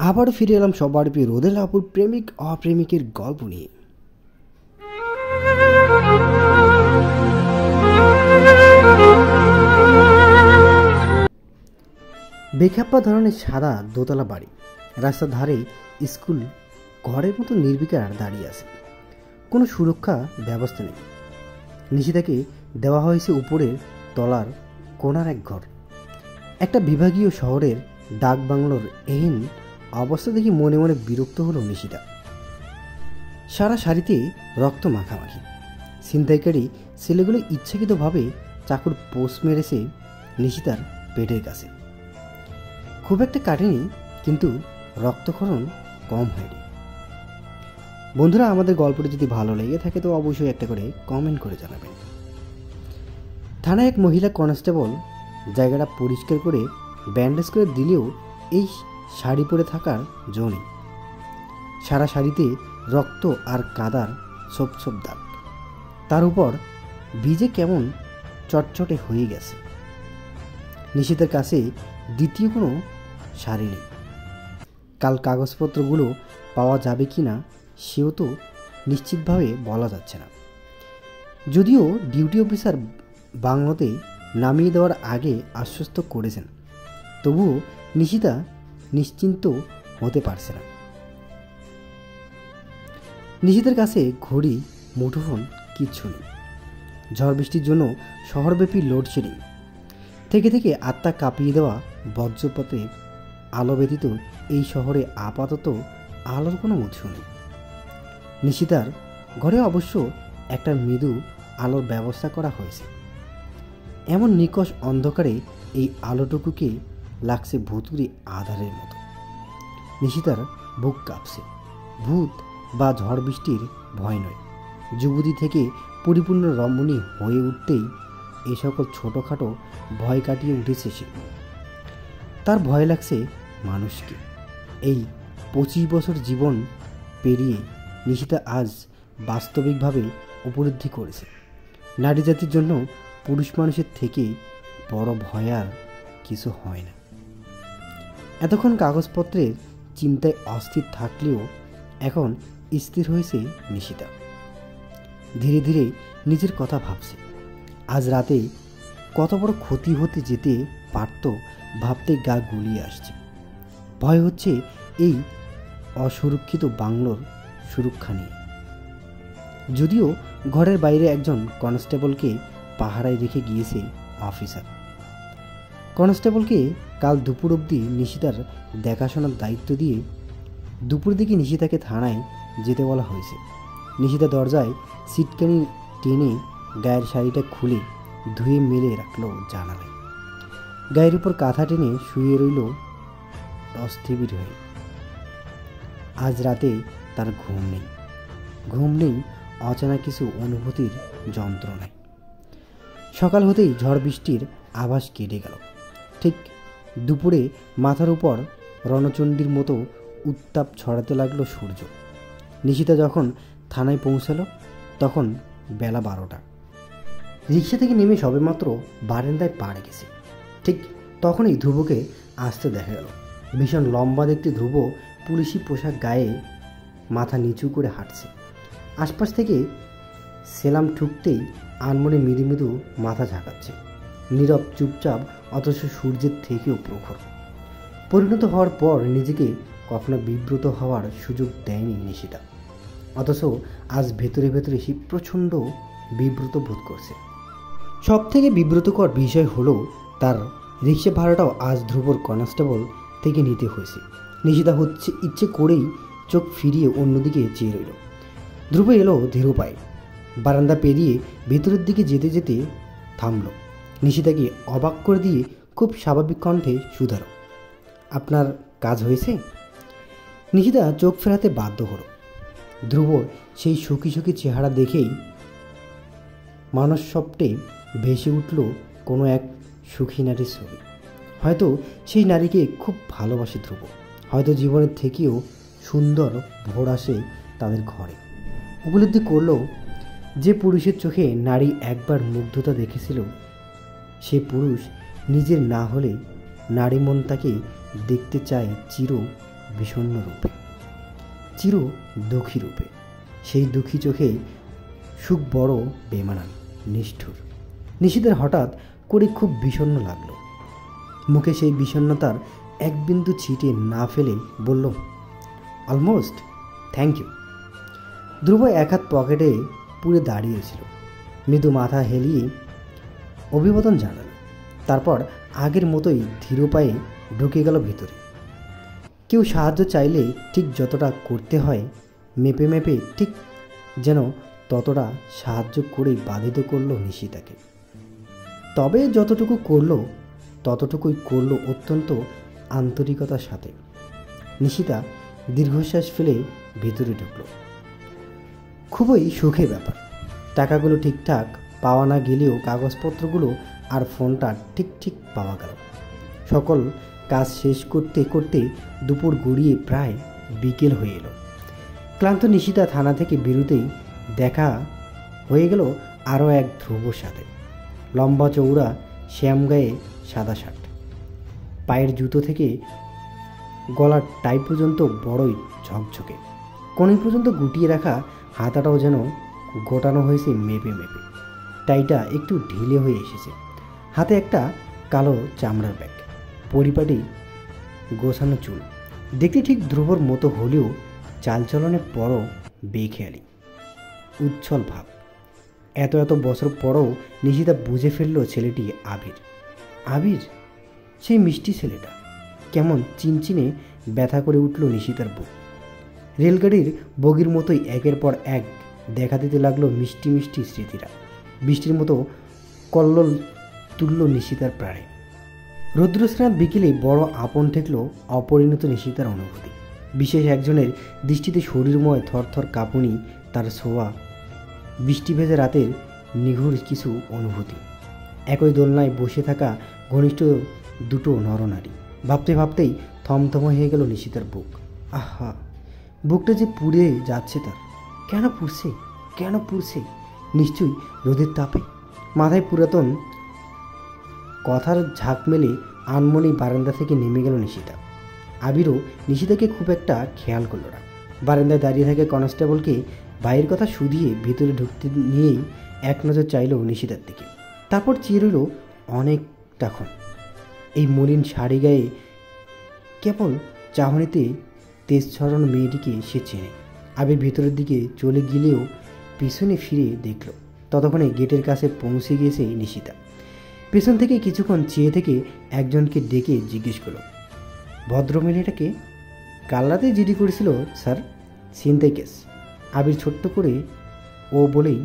আবার ফিরে এলাম সবার প্রিয় রোদেলা আপুর প্রেমিক অপ্রেমিকের গল্প নিয়ে। বেখাপ্পা ধরনের সাদা দোতলা বাড়ি, রাস্তার ধারে স্কুল ঘরের মতো নির্বিকার দাঁড়িয়ে আছে। কোনো সুরক্ষা ব্যবস্থা নেই। নিশিতাকে দেওয়া হয়েছে উপরের তলার কোণার এক ঘর। একটা বিভাগীয় শহরের ডাক বাংলোর এহেন অবস্থা দেখে মনে মনে বিরক্ত হলো নিশিতা। সারা সারিতে রক্ত মাখামাখি। ছিনতাইকারী ছেলেগুলো ইচ্ছাকৃতভাবে চাকুর পোস্ট মেরেছে নিশিতার পেটের কাছে। খুব একটা কাটেনি, কিন্তু রক্তক্ষরণ কম হয়নি। বন্ধুরা, আমাদের গল্পটি যদি ভালো লেগে থাকে তো অবশ্যই একটা করে কমেন্ট করে জানাবেন। থানায় এক মহিলা কনস্টেবল জায়গাটা পরিষ্কার করে ব্যান্ডেজ করে দিলেও এই শাড়ি পরে থাকার জো নেই। সারা শাড়িতে রক্ত আর কাদার ছোপ ছোপ দাগ, তার উপর ভিজে কেমন চটচটে হয়ে গেছে। নিশিতার কাছে দ্বিতীয় কোনো শাড়ি নেই। কাল কাগজপত্রগুলো পাওয়া যাবে কি না সেও তো নিশ্চিতভাবে বলা যাচ্ছে না। যদিও ডিউটি অফিসার বাংলোতে নামিয়ে দেওয়ার আগে আশ্বস্ত করেছেন, তবুও নিশিতা নিশ্চিন্ত হতে পারছে না। নিশিতার কাছে ঘড়ি, মুঠোফোন কিচ্ছু নেই। ঝড় বৃষ্টির জন্য শহরব্যাপী লোডশেডিং থেকে থেকে আত্মা কাঁপিয়ে দেওয়া বজ্রপাতের আলো ব্যতীত এই শহরে আপাতত আলোর কোনো উৎস নেই। নিশিতার ঘরে অবশ্য একটা মৃদু আলোর ব্যবস্থা করা হয়েছে। এমন নিকষ অন্ধকারে এই আলোটুকুকে লাগছে ভুতুড়ে আধারের মতো। নিশিতার বুক কাঁপছে। ভূত বা ঝড় বৃষ্টির ভয় নয়, যুবতী থেকে পরিপূর্ণ রমণী হয়ে উঠতেই এই সকল ছোটোখাটো ভয় কাটিয়ে উঠেছে সে। তার ভয় লাগছে মানুষকে। এই 25 বছর জীবন পেরিয়ে নিশিতা আজ বাস্তবিকভাবে উপলব্ধি করেছে, নারী জাতির জন্য পুরুষ মানুষের থেকে বড় ভয় আর কিছু হয় না। এতক্ষণ কাগজপত্রের চিন্তায় অস্থির থাকলেও এখন স্থির হয়েছে নিশিতা। ধীরে ধীরে নিজের কথা ভাবছে। আজ রাতে কত বড় ক্ষতি হতে যেতে পারত ভাবতে গা গুলিয়ে আসছে। ভয় হচ্ছে এই অসুরক্ষিত বাংলোর সুরক্ষা নিয়ে। যদিও ঘরের বাইরে একজন কনস্টেবলকে পাহারায় রেখে গিয়েছে অফিসার। কনস্টেবলকে কাল দুপুর অবধি নিশিতার দেখাশোনার দায়িত্ব দিয়ে দুপুর দিকে নিশিতাকে থানায় যেতে বলা হয়েছে। নিশিতা দরজায় সিটকানি টেনে গায়ের শাড়িটা খুলে ধুয়ে মেলে রাখলো জানালায়। গায়ের উপর কাঁথা টেনে শুয়ে রইল অস্থির হয়ে। আজ রাতে তার ঘুম নেই অচেনা কিছু অনুভূতির যন্ত্রণায়। সকাল হতেই ঝড় বৃষ্টির আভাস কেটে গেল। ঠিক দুপুরে মাথার উপর রণচণ্ডীর মতো উত্তাপ ছড়াতে লাগলো সূর্য। নিশিতা যখন থানায় পৌঁছালো তখন বেলা 12টা। রিক্সা থেকে নেমে সবেমাত্র বারান্দায় পা রেখেছে। ঠিক তখনই ধ্রুবকে আসতে দেখা গেল। ভীষণ লম্বা দেখতে ধ্রুব পুলিশি পোশাক গায়ে মাথা নিচু করে হাঁটছে। আশপাশ থেকে সেলাম ঠুকতেই আনমনে মৃদু মৃদু মাথা ঝাঁকাচ্ছে। নীরব, চুপচাপ, অথচ সূর্যের থেকেও প্রখর। পরিণত হওয়ার পর নিজেকে কখনো বিব্রত হওয়ার সুযোগ দেয়নি নিশিতা, অথচ আজ ভেতরে ভেতরে সে প্রচণ্ড বিব্রত বোধ করছে। সব থেকে বিব্রতকর বিষয় হলো তার রিক্সা ভাড়াটাও আজ ধ্রুবর কনস্টেবল থেকে নিতে হয়েছে। নিশিতা হচ্ছে ইচ্ছে করেই চোখ ফিরিয়ে অন্যদিকে চেয়ে রইল। ধ্রুব এলো ধীর পায়ে। বারান্দা পেরিয়ে ভেতরের দিকে যেতে যেতে থামল। নিশিতাকে অবাক করে দিয়ে খুব স্বাভাবিক কণ্ঠে শুধালো, আপনার কাজ হয়েছে? নিশিতা চোখ ফেরাতে বাধ্য হলো। ধ্রুবর সেই সুখী সুখী চেহারা দেখেই মানসপটে ভেসে উঠল কোনো এক সুখী নারীর ছবি। হয়তো সেই নারীকে খুব ভালোবাসে ধ্রুব। হয়তো জীবনের থেকেও সুন্দর ভোর আসে তাদের ঘরে। উপলব্ধি করল যে পুরুষের চোখে নারী একবার মুগ্ধতা দেখেছিল, সে পুরুষ নিজের না হলে নারী মন তাকে দেখতে চায় চির বিষণ্ণ রূপে, চির দুঃখী রূপে। সেই দুঃখী চোখে সুখ বড় বেমানান, নিষ্ঠুর। নিশীথের হঠাৎ করে খুব বিষণ্ণ লাগলো। মুখে সেই বিষণ্ণতার এক বিন্দু ছিটে না ফেলে বলল, অলমোস্ট, থ্যাংক ইউ। ধ্রুব এক হাত পকেটে পুরে দাঁড়িয়েছিল। মৃদু মাথা হেলিয়ে অভিবাদন জানাল। তারপর আগের মতোই ধীর পায়ে ঢুকে গেল ভিতরে। কেউ সাহায্য চাইলে ঠিক যতটা করতে হয় মেপে মেপে ঠিক যেন ততটা সাহায্য করেই বাধিত করল নিশিতাকে। তবে যতটুকু করলো ততটুকুই করলো অত্যন্ত আন্তরিকতার সাথে। নিশিতা দীর্ঘশ্বাস ফেলে ভিতরে ঢুকল। খুবই সুখের ব্যাপার। টাকাগুলো ঠিকঠাক পাওয়া না গেলেও কাগজপত্রগুলো আর ফোনটা ঠিক পাওয়া গেল। সকল কাজ শেষ করতে করতে দুপুর গড়িয়ে প্রায় বিকেল হয়ে এলো। ক্লান্ত নিশিতা থানা থেকে বেরোতেই দেখা হয়ে গেল আরও এক ধ্রুবর সাথে। লম্বা চৌড়া, শ্যাম গায়ে সাদা শার্ট, পায়ের জুতো থেকে গলার টাই পর্যন্ত বড়ই ঝকঝকে, কোণে পর্যন্ত গুটিয়ে রাখা হাতাটাও যেন গোটানো হয়েছে মেপে মেপে। টাইটা একটু ঢিলে হয়ে এসেছে। হাতে একটা কালো চামড়ার ব্যাগ, পরিপাটি গোছানো চুল। দেখতে ঠিক ধ্রুবর মতো হলেও চালচলনে বড় বেখেয়ালি, উচ্ছল ভাব। এত বছর পরও নিশিতা বুঝে ফেলল ছেলেটি আবির। আবির, সেই মিষ্টি ছেলেটা। কেমন চিনচিনে ব্যথা করে উঠল নিশিতার বুক। রেলগাড়ির বগির মতোই একের পর এক দেখা দিতে লাগলো মিষ্টি মিষ্টি স্মৃতিরা। বৃষ্টির মতো কল্লোল তুলল নিশিতার প্রাণে। রৌদ্রস্নাত বিকেলে বড় আপন ঠেকল অপরিণত নিশিতার অনুভূতি। বিশেষ একজনের দৃষ্টিতে শরীরময় থরথর কাঁপুনি, তার ছোঁয়া, বৃষ্টি ভেজা রাতের নিঘুর কিছু অনুভূতি। একই দোলনায় বসে থাকা ঘনিষ্ঠ দুটো নরনারী। ভাবতে ভাবতেই থমথম হয়ে গেল নিশিতার বুক। আহা, বুকটা যে পুড়ে যাচ্ছে তার। কেন পুড়ছে? নিশ্চয়ই রোদের তাপে। মাথায় পুরাতন কথার ঝাঁক মেলে আনমনেই বারান্দা থেকে নেমে গেল নিশিতা। আবিরও নিশিতাকে খুব একটা খেয়াল করল না। বারান্দায় দাঁড়িয়ে থাকে কনস্টেবলকে ভাইয়ের কথা শুধিয়ে ভিতরে ঢুকতে নিয়েই এক নজর চাইল নিশিতার দিকে। তারপর চেয়ে রইল অনেকটাক্ষণ। এই মলিন শাড়ি গায়ে কেবল চাহনিতে তেজ ছড়ানো মেয়েটিকে সে চেনে। আবির ভিতরের দিকে চলে গেলেও পিছনে ফিরে দেখল ততক্ষণে গেটের কাছে পৌঁছে গিয়েছে নিশিতা। পেছন থেকে কিছুক্ষণ চেয়ে থেকে একজনকে ডেকে জিজ্ঞেস করল, ভদ্র মেয়েটাকে? কাল রাতে জিডি করেছিল স্যার, ছিনতাই কেস। আবির ছোট্ট করে ও বলেই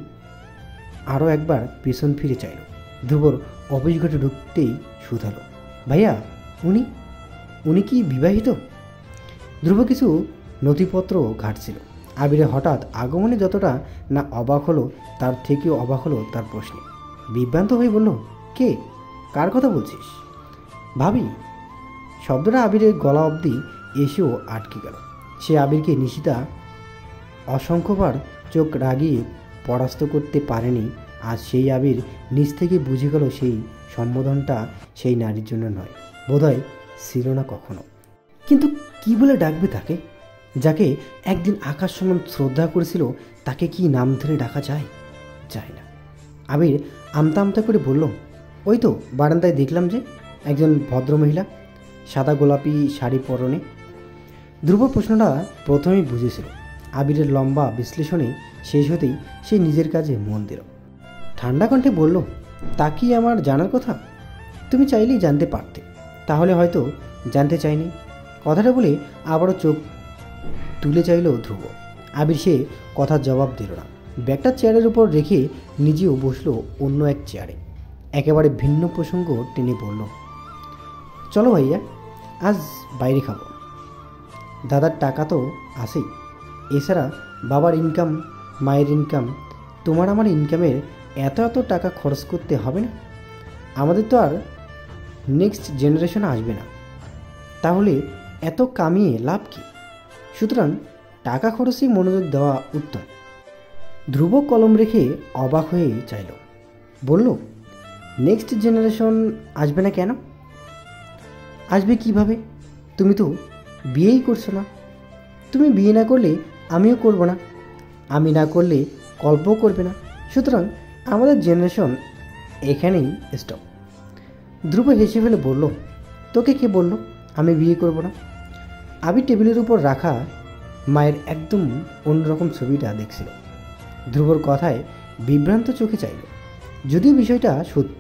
আরও একবার পেছন ফিরে চাইল। ধ্রুবর অফিস ঘটে ঢুকতেই শুধালো, ভাইয়া, উনি কি বিবাহিত? ধ্রুব কিছু নথিপত্র ঘাটছিল। আবিরের হঠাৎ আগমনে যতটা না অবাক হলো, তার থেকেও অবাক হলো তার প্রশ্নে। বিভ্রান্ত হয়ে বলল, কে? কার কথা বলছিস? ভাবি। শব্দটা আবিরের গলা অবধি এসেও আটকে গেল। সে আবিরকে নিশিতা অসংখ্যবার চোখ রাগিয়ে পরাস্ত করতে পারেনি। আজ সেই আবির নিজ থেকে বুঝে গেল সেই সম্বোধনটা সেই নারীর জন্য নয়, বোধহয় ছিল না কখনো। কিন্তু কি বলে ডাকবে তাকে, যাকে একদিন আকাশ সমান শ্রদ্ধা করেছিল? তাকে কি নাম ধরে ডাকা যায় না। আবির আমতা আমতা করে বলল, ওই তো বারান্দায় দেখলাম যে একজন ভদ্রমহিলা, সাদা গোলাপি শাড়ি পরনে। ধ্রুব প্রশ্নটা প্রথমেই বুঝেছিল। আবিরের লম্বা বিশ্লেষণে শেষ হতেই সে নিজের কাজে মন দিল। ঠান্ডা কণ্ঠে বলল, তা কি আমার জানার কথা? তুমি চাইলেই জানতে পারতে, তাহলে হয়তো জানতে চাইনি। কথাটা বলে আবারও চোখ তুলে চাইল ধ্রুব। আবির সে কথার জবাব দিল না। ব্যাগটা চেয়ারের উপর রেখে নিজেও বসলো অন্য এক চেয়ারে। একেবারে ভিন্ন প্রসঙ্গ টেনে বলল, চলো ভাইয়া, আজ বাইরে খাবো। দাদার টাকা তো আছেই, এছাড়া বাবার ইনকাম, মায়ের ইনকাম, তোমার আমার ইনকামের এত টাকা খরচ করতে হবে না। আমাদের তো আর নেক্সট জেনারেশন আসবে না, তাহলে এত কামিয়ে লাভ কি? সুতরাং টাকা খরচেই মনোযোগ দেওয়া উত্তম। ধ্রুব কলম রেখে অবাক হয়ে চাইল, বলল, নেক্সট জেনারেশন আসবে না কেন? আসবে কিভাবে? তুমি তো বিয়েই করছো না। তুমি বিয়ে না করলে আমিও করব না, আমি না করলে কল্পও করবে না। সুতরাং আমাদের জেনারেশন এখানেই স্টপ। ধ্রুব হেসে ফেলে বলল, তোকে কে বলল আমি বিয়ে করব না? আবির টেবিলের উপর রাখা মায়ের একদম অন্যরকম ছবিটা দেখছিল। ধ্রুবর কথায় বিভ্রান্ত চোখে চাইল, যদিও বিষয়টা সত্য।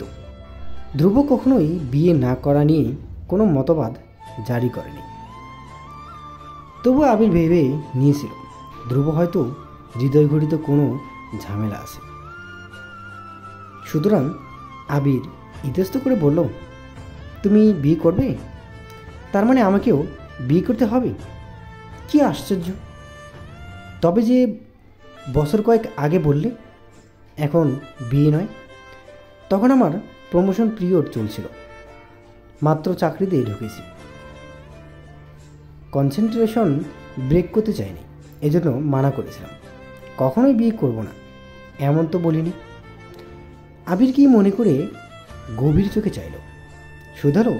ধ্রুব কখনোই বিয়ে না করা নিয়ে কোনো মতবাদ জারি করেনি। তবু আবির ভেবে নিয়েছিল ধ্রুব হয়তো হৃদয় ঘটিত কোনো ঝামেলা আছে। সুতরাং আবির ইতস্ত করে বলল, তুমি বিয়ে করবে? তার মানে আমাকেও বিয়ে করতে হবে? কি আশ্চর্য! তবে যে বছর কয়েক আগে বললে এখন বিয়ে নয়। তখন আমার প্রমোশন পিরিয়ড চলছিল, মাত্র চাকরিতে ঢুকেছি, কনসেন্ট্রেশন ব্রেক করতে চাইনি, এজন্য মানা করেছিলাম। কখনোই বিয়ে করব না এমন তো বলিনি। আবির কি মনে করে গভীর চোখে চাইল। সুধারও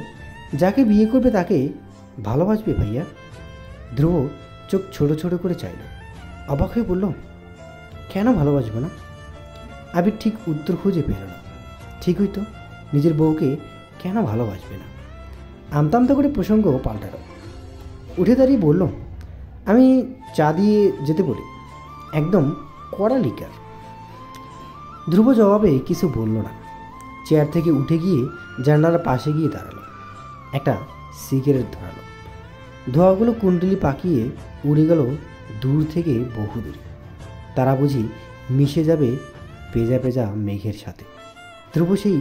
যাকে বিয়ে করবে তাকে ভালোবাসবে ভাইয়া। ধ্রুব চোখ ছোট ছোট করে চাইল, অবাক হয়ে বলল, কেন ভালোবাসবে না? আবির ঠিক উত্তর খুঁজে পেল না। ঠিকই তো, নিজের বউকে কেন ভালোবাসবে না? আমতা আমতা করে প্রসঙ্গ পাল্টাল। উঠে দাঁড়িয়ে বলল, আমি চা দিয়ে যেতে বলি, একদম কড়া লিকার। ধ্রুব জবাবে কিছু বলল না। চেয়ার থেকে উঠে গিয়ে জানালার পাশে গিয়ে দাঁড়ালো, একটা সিগারেট ধরালো। ধোঁয়াগুলো কুণ্ডলি পাকিয়ে উড়ে গেল দূর থেকে বহু দূরে। তারা বুঝি মিশে যাবে পেঁজা পেঁজা মেঘের সাথে। ধ্রুব সেই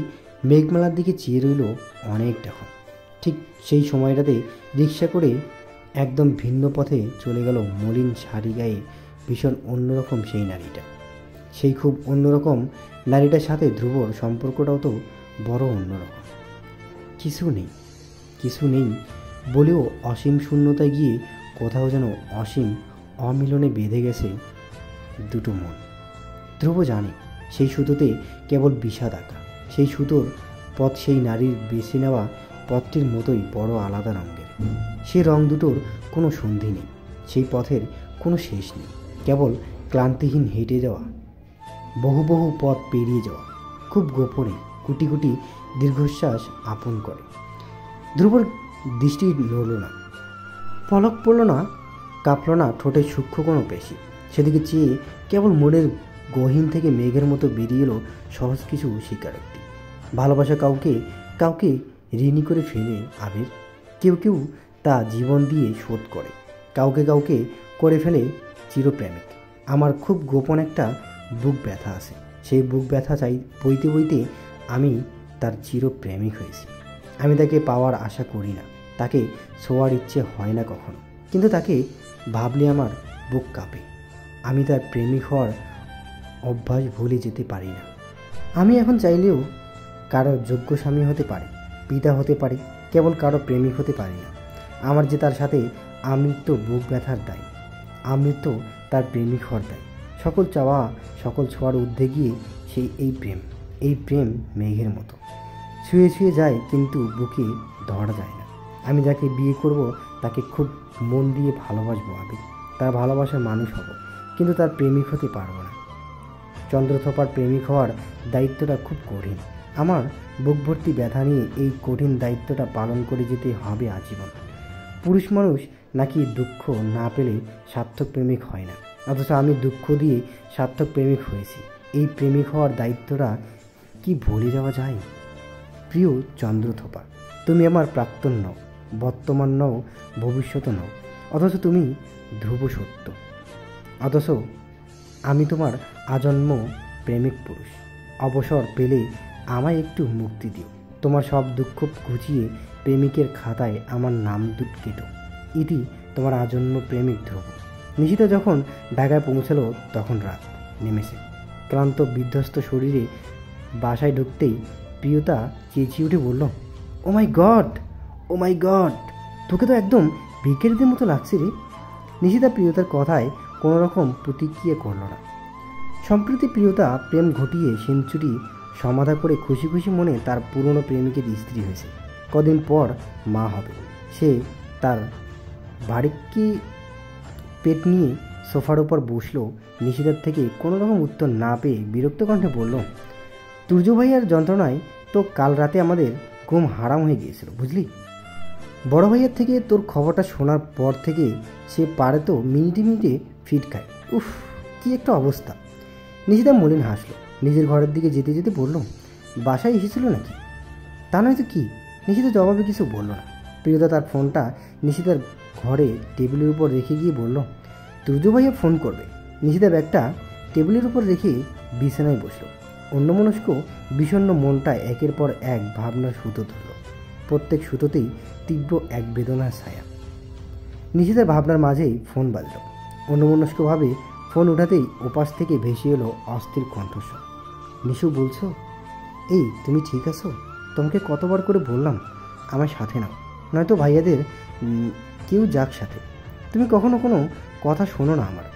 মেঘমালার দিকে চেয়ে রইল অনেকটাক্ষণ। ঠিক সেই সময়টাতে রিক্সা করে একদম ভিন্ন পথে চলে গেল মলিন শাড়ি গায়ে ভীষণ অন্যরকম সেই নারীটা। সেই খুব অন্যরকম নারীটার সাথে ধ্রুবর সম্পর্কটাও তো বড় অন্যরকম। কিছু নেই বলেও অসীম শূন্যতায় গিয়ে কোথাও যেন অসীম অমিলনে বেঁধে গেছে দুটো মন। ধ্রুব জানে সেই সুতোতে কেবল বিষাদ আঁকা। সেই সুতোর পথ সেই নারীর বেছে নেওয়া পথটির মতোই বড় আলাদা রঙের। সে রং দুটোর কোনো সন্ধি নেই, সেই পথের কোনো শেষ নেই, কেবল ক্লান্তিহীন হেঁটে যাওয়া, বহু বহু পথ পেরিয়ে যাওয়া, খুব গোপনে কুটি কুটি দীর্ঘশ্বাস আপন করে। ধ্রুবর দৃষ্টি নড়ল না, পলক পড়ল না, কাঁপল না ঠোঁটের সূক্ষ্ম কোনো পেশি। সেদিকে চেয়ে কেবল মনের গহীন থেকে মেঘের মতো বেরিয়ে এলো সহজ কিছু স্বীকারোক্তি। ভালোবাসা কাউকে কাউকে ঋণী করে ফেলে আবির। কেউ কেউ তা জীবন দিয়ে শোধ করে, কাউকে কাউকে করে ফেলে চিরপ্রেমিক। আমার খুব গোপন একটা বুক ব্যথা আছে। সেই বুক ব্যথা বইতে বইতে আমি তার চিরপ্রেমিক হয়েছি। আমি তাকে পাওয়ার আশা করি না, তাকে ছোঁয়ার ইচ্ছে হয় না কখনো, কিন্তু তাকে ভাবলে আমার বুক কাঁপে। আমি তার প্রেমিক হওয়ার অভ্যাস ভুলে যেতে পারি না। আমি এখন চাইলেও কারো যোগ্য স্বামী হতে পারি, পিতা হতে পারি, কেবল কারো প্রেমিক হতে পারি না। আমার যে তার সাথে আমৃত্যু বুক ব্যথার দায়, আমৃত্যু তার প্রেমিক হওয়ার দায়। সকল চাওয়া সকল ছোঁয়ার ঊর্ধ্বে গিয়ে সেই এই প্রেম মেঘের মতো ছুঁয়ে ছুঁয়ে যায়, কিন্তু বুকে ধরা যায় না। আমি যাকে বিয়ে করব তাকে খুব মন দিয়ে ভালোবাসবো আবির, তার ভালোবাসার মানুষ হব, কিন্তু তার প্রেমিক হতে পারবো না। চন্দ্রথপার প্রেমিক হওয়ার দায়িত্বটা খুব কঠিন। আমার বুক ভর্তি ব্যথা নিয়ে এই কঠিন দায়িত্বটা পালন করে যেতে হবে আজীবন। পুরুষ মানুষ নাকি দুঃখ না পেলে সার্থক প্রেমিক হয় না, অথচ আমি দুঃখ দিয়ে সার্থক প্রেমিক হয়েছি। এই প্রেমিক হওয়ার দায়িত্বটা কি ভুলে যাওয়া যায়? প্রিয় চন্দ্রথপা, তুমি আমার প্রাক্তন নও, বর্তমান নও, ভবিষ্যৎ নও, অথচ তুমি ধ্রুব সত্য। অথচ আমি তোমার আজন্ম প্রেমিক পুরুষ। অবসর পেলে আমায় একটু মুক্তি দিও। তোমার সব দুঃখ ঘুচিয়ে প্রেমিকের খাতায় আমার নাম কেটো। ইতি তোমার আজন্ম প্রেমিক ধ্রুব। নিশিতা যখন ঢাকায় পৌঁছালো তখন রাত নেমেছে। ক্লান্ত বিধ্বস্ত শরীরে বাসায় ঢুকতেই প্রিয়তা চেঁচিয়ে উঠে বলল, ও মাই গড, তোকে তো একদম ভিখারিদের মতো লাগছে রে। নিশিতা প্রিয়তার কথায় কোনো রকম প্রতিক্রিয়া করল না। সম্প্রতি প্রিয়তা প্রেম ঘটিয়ে সেঞ্চুরি সমাধা করে খুশি খুশি মনে তার পুরনো প্রেমিকের স্ত্রী হয়েছে। কদিন পর মা হবে। সে তার বাড়ি পেট নিয়ে সোফার ওপর বসলো। নিশিতার থেকে কোনো রকম উত্তর না পেয়ে বিরক্ত কণ্ঠে বলল, তুর্য ভাইয়ার যন্ত্রণায় তো কাল রাতে আমাদের ঘুম হারাম হয়ে গিয়েছিল বুঝলি। বড় ভাইয়ার থেকে তোর খবরটা শোনার পর থেকে সে পারে তো মিনিটে মিনিটে ফিট খায়। উফ, কী একটা অবস্থা। নিশিতা মলিন হাসলো। নিজের ঘরের দিকে যেতে যেতে বলল, বাসায় এসেছিল নাকি? তা নয়তো কি। নিশিতা জবাবে কিছু বলল না। প্রিয়তা তার ফোনটা নিশিতার ঘরে টেবিলের উপর রেখে গিয়ে বলল, তুর্য ভাইয়া ফোন করবে। নিশিতা ব্যাগটা টেবিলের উপর রেখে বিছানায় বসল। অন্যমনস্ক বিষণ্ণ মনটা একের পর এক ভাবনার সুতো ধরল। প্রত্যেক সুতোতেই তীব্র এক বেদনার ছায়া। নিশিতার ভাবনার মাঝেই ফোন বাজল। অন্যমনস্কভাবে ফোন উঠাতেই ওপাশ থেকে ভেসে এলো অস্থির কণ্ঠস্বর। নিশু বলছো? এই তুমি ঠিক আছো? তোমাকে কতবার করে বললাম আমার সাথে নাও, নয়তো ভাইয়াদের কেউ যাক সাথে। তুমি কখনো কোনো কথা শোনো না আমার।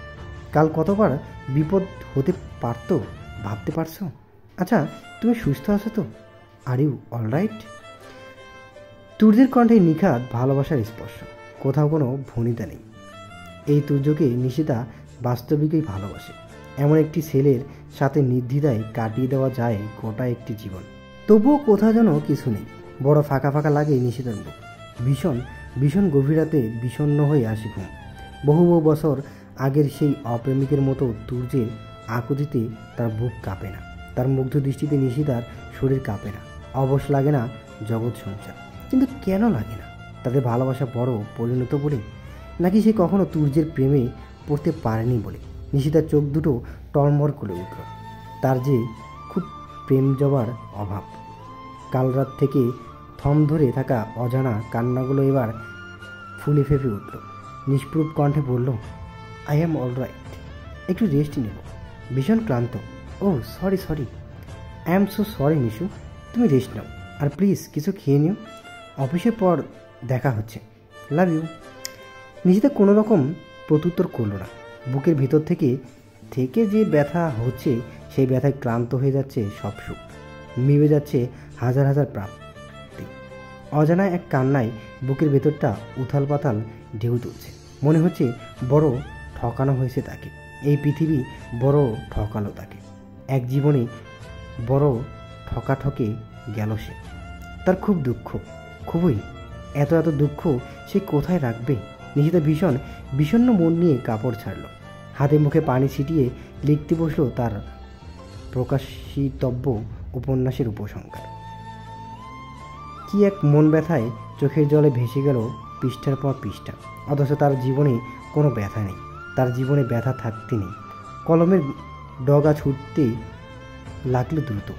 কাল কতবার বিপদ হতে পারতো ভাবতে পারছো? আচ্ছা, তুমি সুস্থ আছো তো? Are you alright? তুর্যের কণ্ঠে নিখাত ভালোবাসার স্পর্শ, কোথাও কোনো ভনিতা নেই। এই তুর্যকে নিশিতা বাস্তবিকই ভালোবাসে। এমন একটি ছেলের সাথে নির্দ্বিধায় কাটিয়ে দেওয়া যায় গোটা একটি জীবন। তবুও কোথাও যেন কিছু নেই। বড় ফাঁকা ফাঁকা লাগে নিশিতার মুখ। ভীষণ ভীষণ গভীর রাতে বিষণ্ণ হয়ে আসে ঘুম। বহু বহু বছর আগের সেই অপ্রেমিকের মতো তুর্যের আকুতিতে তার বুক কাঁপে না, তার মুগ্ধ দৃষ্টিতে নিশিতার শরীর কাঁপে না, অবশ লাগে না জগৎ সংসার। কিন্তু কেন লাগে না? তাদের ভালোবাসা বড় পরিণত বলে, নাকি সে কখনো তুর্যের প্রেমে পড়তে পারেনি বলে? নিশিতার চোখ দুটো টলমল করে উঠল। তার যে খুব প্রেম জবার অভাব। কাল রাত থেকে থম ধরে থাকা অজানা কান্নাগুলো এবার ফুলে ফেঁপে উঠল। নিষ্প্রুপ কণ্ঠে বলল, আই অ্যাম অলরাইট, একটু রেস্ট নেব, ভীষণ ক্লান্ত। Oh sorry I am so sorry Nishu, তুমি রেস্ট নাও, আর প্লিজ কিছু খেয়ে নিও, অফিসের পর দেখা হচ্ছে, লাভ ইউ। নিশিতা কোনো রকম প্রত্যুত্তর করল না। বুকের ভিতর থেকে থেকে যে ব্যথা হচ্ছে, সেই ব্যথায় ক্লান্ত হয়ে যাচ্ছে সব সুখ, মিবে যাচ্ছে হাজার হাজার প্রাপ্তি। অজানা এক কান্নায় বুকের ভেতরটা উথাল পাথাল ঢেউ তুলছে। মনে হচ্ছে বড় ঠকানো হয়েছে তাকে, এই পৃথিবী বড় ঠকালো তাকে। এক জীবনে বড় ঠকাঠকে গেল সে। তার খুব দুঃখ, খুবই। এত এত দুঃখ সে কোথায় রাখবে? নিশিতা ভীষণ বিষণ্ণ মন নিয়ে কাপড় ছাড়ল। হাতে মুখে পানি ছিটিয়ে লিখতে বসলো তার প্রকাশিতব্য উপন্যাসের উপসংহার। কি এক মন ব্যথায় চোখের জলে ভেসে গেল পৃষ্ঠার পর পৃষ্ঠা। অথচ তার জীবনে কোনো ব্যথা নেই, তার জীবনে ব্যথা থাকতে নেই। কলমের ডগা ছুটতে লাগলো দ্রুত।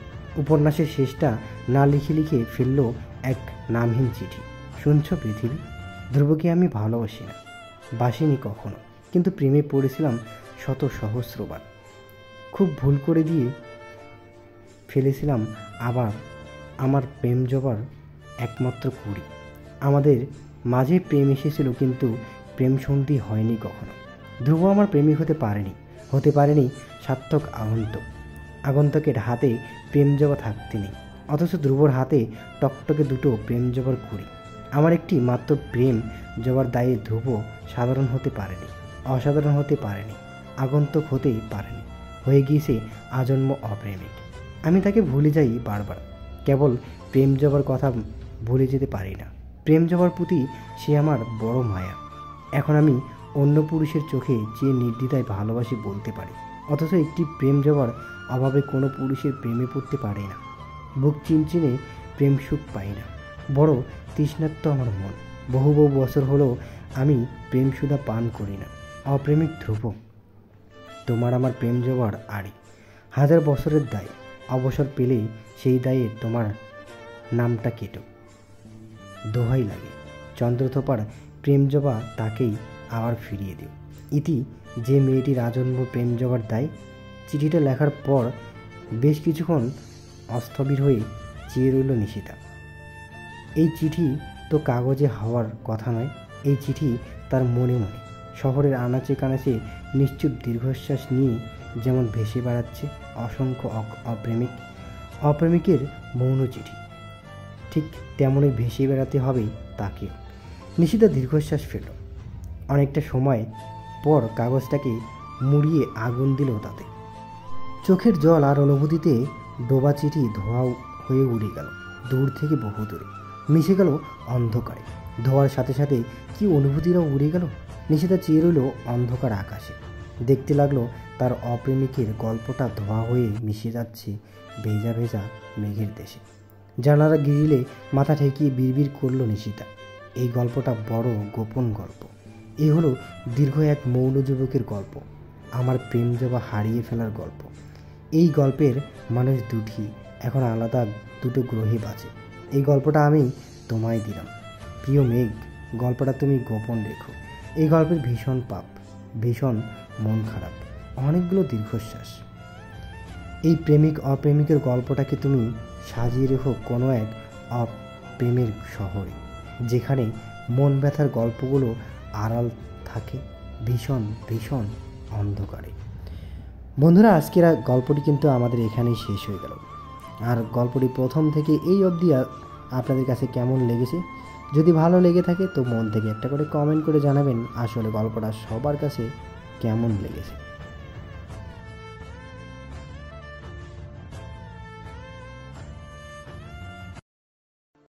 উপন্যাসের শেষটা না লিখে লিখে ফেলল এক নামহীন চিঠি। শুনছ পৃথিবী, ধ্রুবকে আমি ভালোবাসি না, বাসিনি কখনো, কিন্তু প্রেমে পড়েছিলাম শত সহস্রবার। খুব ভুল করে দিয়ে ফেলেছিলাম আবার আমার প্রেম জবার একমাত্র কুড়ি। আমাদের মাঝে প্রেম এসেছিল, কিন্তু প্রেম সন্ধি হয়নি কখনো। ধ্রুব আমার প্রেমিক হতে পারেনি সার্থক আগন্তুক। আগন্তুকের হাতে প্রেম জবা থাকতে নেই, অথচ ধ্রুবর হাতে টকটকে দুটো প্রেম জবার কুড়ি। আমার একটি মাত্র প্রেম জবার দায়ে ধ্রুব সাধারণ হতে পারেনি, অসাধারণ হতে পারেনি, আগন্তুক হতেই পারেনি, হয়ে গিয়েছে আজন্ম অপ্রেমিক। আমি তাকে ভুলে যাই বারবার, কেবল প্রেম জবার কথা ভুলে যেতে পারি না। প্রেম জবার প্রতি সে আমার বড় মায়া। এখন আমি অন্য পুরুষের চোখে যে নির্দ্বিধায় ভালোবাসি বলতে পারি, অথচ একটি প্রেম জবার অভাবে কোনো পুরুষের প্রেমে পড়তে পারে না। বুক চিনচিনে প্রেম সুখ পাই না। বড় তৃষ্ণার্ত আমার মন। বহু বহু বছর হলো আমি প্রেম সুধা পান করি না। অপ্রেমিক ধ্রুব, তোমার আমার প্রেম জবার আড়ি, হাজার বছরের দায়। অবসর পেলেই সেই দায়ে তোমার নামটা কেটো, দোহাই লাগে। চন্দ্রথোপার প্রেম জবা তাকেই আবার ফিরিয়ে দিও। ইতি, যে মেয়েটির আজন্ম প্রেম জবার দায়। চিঠিটা লেখার পর বেশ কিছুক্ষণ অস্থবির হয়ে চেয়ে রইল নিশিতা। এই চিঠি তো কাগজে হওয়ার কথা নয়, এই চিঠি তার মনে মনে, শহরের আনাচে কানাচে নিশ্চুপ দীর্ঘশ্বাস নিয়ে যেমন ভেসে বেড়াচ্ছে অসংখ্য অপ্রেমিকের মৌন চিঠি, ঠিক তেমনই ভেসে বেড়াতে হবে তাকেও। নিশিতা দীর্ঘশ্বাস ফেলল। অনেকটা সময় পর কাগজটাকে মুড়িয়ে আগুন দিল তাতে। চোখের জল আর অনুভূতিতে ডোবা চিঠি ধোঁয়া হয়ে উড়ে গেল দূর থেকে বহু দূরে, মিশে গেল অন্ধকারে। ধোঁয়ার সাথে সাথে কি অনুভূতিরাও উড়ে গেল। নিশিতা চেয়ে রইল অন্ধকার আকাশে, দেখতে লাগলো তার অপ্রেমিকের গল্পটা ধোঁয়া হয়ে মিশে যাচ্ছে ভেজা ভেজা মেঘের দেশে। জানালা গিরিলে মাথা ঠেকিয়ে বিড়বিড় করল নিশিতা, এই গল্পটা বড় গোপন গল্প। এ হলো দীর্ঘ এক মৌন যুবকের গল্প, আমার প্রেম জবা হারিয়ে ফেলার গল্প। এই গল্পের মানুষ দুটি, এখন আলাদা দুটো গ্রহে বাঁচে। এই গল্পটা আমি তোমায় দিলাম প্রিয় মেঘ, গল্পটা তুমি গোপন রেখো। এই গল্পের ভীষণ পাপ, ভীষণ মন খারাপ, অনেকগুলো দীর্ঘশ্বাস। এই প্রেমিক অপ্রেমিকের গল্পটাকে তুমি সাজিয়ে রেখো কোনো এক অপ্রেমের শহরে, যেখানে মন ব্যথার গল্পগুলো আড়াল থাকে ভীষণ ভীষণ অন্ধকারে। বন্ধুরা, আজকের গল্পটি কিন্তু আমাদের এখানেই শেষ হয়ে গেল। আর গল্পটি প্রথম থেকে এই অবধি আপনাদের কাছে কেমন লেগেছে, যদি ভালো লেগে থাকে তো মন থেকে একটা করে কমেন্ট করে জানাবেন আসলে গল্পটা সবার কাছে কেমন লেগেছে।